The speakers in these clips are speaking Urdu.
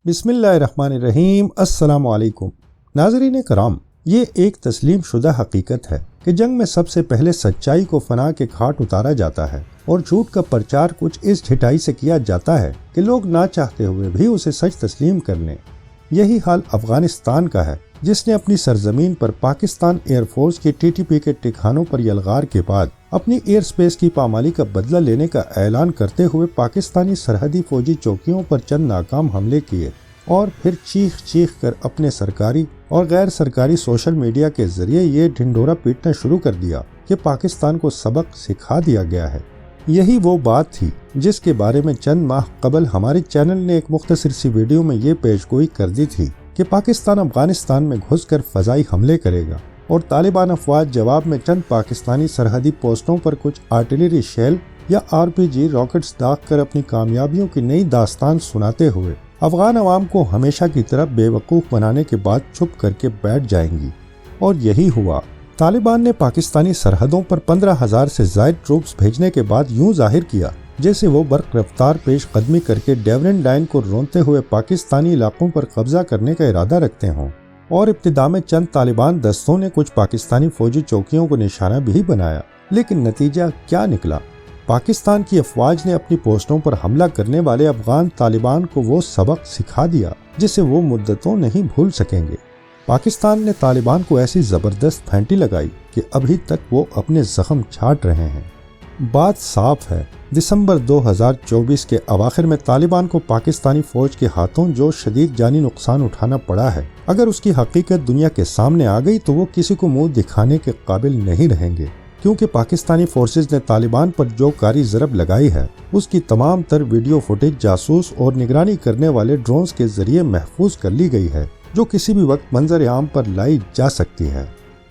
بسم اللہ الرحمن الرحیم۔ السلام علیکم ناظرین کرام، یہ ایک تسلیم شدہ حقیقت ہے کہ جنگ میں سب سے پہلے سچائی کو فنا کے گھاٹ اتارا جاتا ہے اور جھوٹ کا پرچار کچھ اس ڈھٹائی سے کیا جاتا ہے کہ لوگ نہ چاہتے ہوئے بھی اسے سچ تسلیم کر لیں۔ یہی حال افغانستان کا ہے، جس نے اپنی سرزمین پر پاکستان ایئر فورس کی TTP کے ٹھکانوں پر یلغار کے بعد اپنی ایئر سپیس کی پامالی کا بدلہ لینے کا اعلان کرتے ہوئے پاکستانی سرحدی فوجی چوکیوں پر چند ناکام حملے کیے اور پھر چیخ چیخ کر اپنے سرکاری اور غیر سرکاری سوشل میڈیا کے ذریعے یہ ڈھنڈورا پیٹنا شروع کر دیا کہ پاکستان کو سبق سکھا دیا گیا ہے۔ یہی وہ بات تھی جس کے بارے میں چند ماہ قبل ہمارے چینل نے ایک مختصر سی ویڈیو میں یہ پیشگوئی کر دی تھی کہ پاکستان افغانستان میں گھس کر فضائی حملے کرے گا اور طالبان افواج جواب میں چند پاکستانی سرحدی پوسٹوں پر کچھ آرٹلری شیل یا RPG راکٹس داغ کر اپنی کامیابیوں کی نئی داستان سناتے ہوئے افغان عوام کو ہمیشہ کی طرح بے وقوف بنانے کے بعد چھپ کر کے بیٹھ جائیں گی۔ اور یہی ہوا۔ طالبان نے پاکستانی سرحدوں پر 15,000 سے زائد ٹروپس بھیجنے کے بعد یوں ظاہر کیا جیسے وہ برق رفتار پیش قدمی کر کے ڈیورن لائن کو رونتے ہوئے پاکستانی علاقوں پر قبضہ کرنے کا ارادہ رکھتے ہوں، اور ابتدا میں چند طالبان دستوں نے کچھ پاکستانی فوجی چوکیوں کو نشانہ بھی بنایا، لیکن نتیجہ کیا نکلا؟ پاکستان کی افواج نے اپنی پوسٹوں پر حملہ کرنے والے افغان طالبان کو وہ سبق سکھا دیا جسے وہ مدتوں نہیں بھول سکیں گے۔ پاکستان نے طالبان کو ایسی زبردست پھینٹی لگائی کہ ابھی تک وہ اپنے زخم چھاٹ رہے ہیں۔ بات صاف ہے، دسمبر 2024 کے اواخر میں طالبان کو پاکستانی فوج کے ہاتھوں جو شدید جانی نقصان اٹھانا پڑا ہے، اگر اس کی حقیقت دنیا کے سامنے آ گئی تو وہ کسی کو منہ دکھانے کے قابل نہیں رہیں گے، کیونکہ پاکستانی فورسز نے طالبان پر جو کاری ضرب لگائی ہے اس کی تمام تر ویڈیو فوٹیج جاسوس اور نگرانی کرنے والے ڈرونز کے ذریعے محفوظ کر لی گئی ہے، جو کسی بھی وقت منظر عام پر لائی جا سکتی ہے۔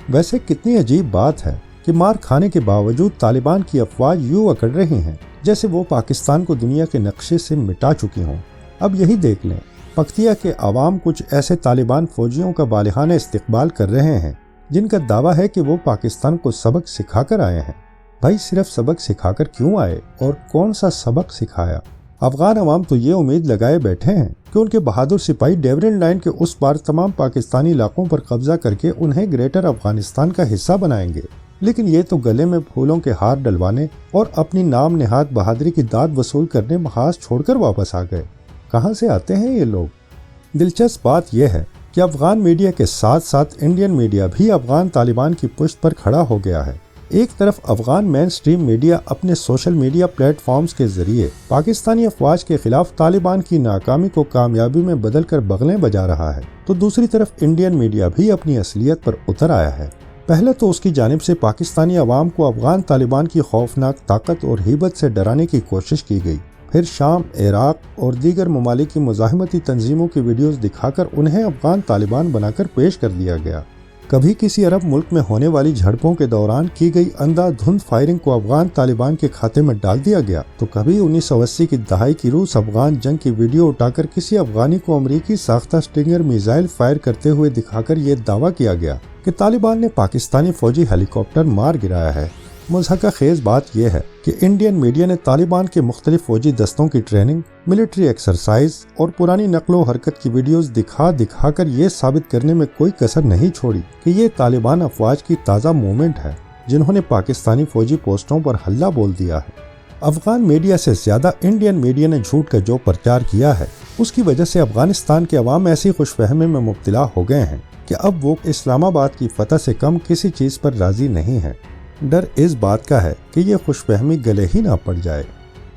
ویسے کتنی عجیب بات ہے کہ مار کھانے کے باوجود طالبان کی افواج یوں اکڑ رہی ہیں جیسے وہ پاکستان کو دنیا کے نقشے سے مٹا چکی ہوں۔ اب یہی دیکھ لیں، پکتیا کے عوام کچھ ایسے طالبان فوجیوں کا بالغانہ استقبال کر رہے ہیں جن کا دعویٰ ہے کہ وہ پاکستان کو سبق سکھا کر آئے ہیں۔ بھائی صرف سبق سکھا کر کیوں آئے اور کون سا سبق سکھایا؟ افغان عوام تو یہ امید لگائے بیٹھے ہیں کہ ان کے بہادر سپاہی ڈیورن لائن کے اس پار تمام پاکستانی علاقوں پر قبضہ کر کے انہیں گریٹر افغانستان کا حصہ بنائیں گے، لیکن یہ تو گلے میں پھولوں کے ہار ڈلوانے اور اپنی نام نہاد بہادری کی داد وصول کرنے محاذ چھوڑ کر واپس آ گئے۔ کہاں سے آتے ہیں یہ لوگ؟ دلچسپ بات یہ ہے کہ افغان میڈیا کے ساتھ ساتھ انڈین میڈیا بھی افغان طالبان کی پشت پر کھڑا ہو گیا ہے۔ ایک طرف افغان مین سٹریم میڈیا اپنے سوشل میڈیا پلیٹ فارمز کے ذریعے پاکستانی افواج کے خلاف طالبان کی ناکامی کو کامیابی میں بدل کر بغلیں بجا رہا ہے، تو دوسری طرف انڈین میڈیا بھی اپنی اصلیت پر اتر آیا ہے۔ پہلے تو اس کی جانب سے پاکستانی عوام کو افغان طالبان کی خوفناک طاقت اور ہیبت سے ڈرانے کی کوشش کی گئی، پھر شام، عراق اور دیگر ممالک کی مزاحمتی تنظیموں کی ویڈیوز دکھا کر انہیں افغان طالبان بنا کر پیش کر دیا گیا۔ کبھی کسی عرب ملک میں ہونے والی جھڑپوں کے دوران کی گئی اندھا دھند فائرنگ کو افغان طالبان کے کھاتے میں ڈال دیا گیا، تو کبھی 1980 کی دہائی کی روس افغان جنگ کی ویڈیو اٹھا کر کسی افغانی کو امریکی ساختہ اسٹنگر میزائل فائر کرتے ہوئے دکھا کر یہ دعویٰ کیا گیا کہ طالبان نے پاکستانی فوجی ہیلی کاپٹر مار گرایا ہے۔ مضحکہ خیز بات یہ ہے کہ انڈین میڈیا نے طالبان کے مختلف فوجی دستوں کی ٹریننگ، ملٹری ایکسرسائز اور پرانی نقل و حرکت کی ویڈیوز دکھا کر یہ ثابت کرنے میں کوئی کسر نہیں چھوڑی کہ یہ طالبان افواج کی تازہ موومنٹ ہے جنہوں نے پاکستانی فوجی پوسٹوں پر حلہ بول دیا ہے۔ افغان میڈیا سے زیادہ انڈین میڈیا نے جھوٹ کا جو پرچار کیا ہے، اس کی وجہ سے افغانستان کے عوام ایسی خوش فہمی میں مبتلا ہو گئے ہیں کہ اب وہ اسلام آباد کی فتح سے کم کسی چیز پر راضی نہیں ہیں۔ ڈر اس بات کا ہے کہ یہ خوش فہمی گلے ہی نہ پڑ جائے۔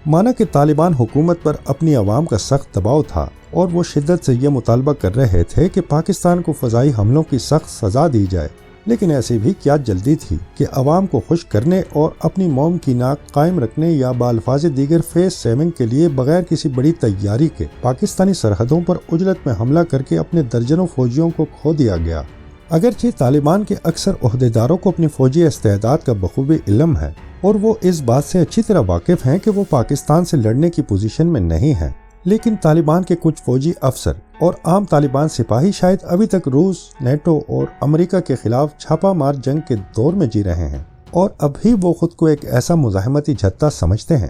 مانا کہ طالبان حکومت پر اپنی عوام کا سخت دباؤ تھا اور وہ شدت سے یہ مطالبہ کر رہے تھے کہ پاکستان کو فضائی حملوں کی سخت سزا دی جائے، لیکن ایسی بھی کیا جلدی تھی کہ عوام کو خوش کرنے اور اپنی موم کی ناک قائم رکھنے یا بالفاظ دیگر فیس سیونگ کے لیے بغیر کسی بڑی تیاری کے پاکستانی سرحدوں پر عجلت میں حملہ کر کے اپنے درجنوں فوجیوں کو کھو دیا گیا۔ اگرچہ طالبان کے اکثر عہدیداروں کو اپنی فوجی استعداد کا بخوبی علم ہے اور وہ اس بات سے اچھی طرح واقف ہیں کہ وہ پاکستان سے لڑنے کی پوزیشن میں نہیں ہیں، لیکن طالبان کے کچھ فوجی افسر اور عام طالبان سپاہی شاید ابھی تک روس، نیٹو اور امریکہ کے خلاف چھاپا مار جنگ کے دور میں جی رہے ہیں، اور اب بھی وہ خود کو ایک ایسا مزاحمتی جھتہ سمجھتے ہیں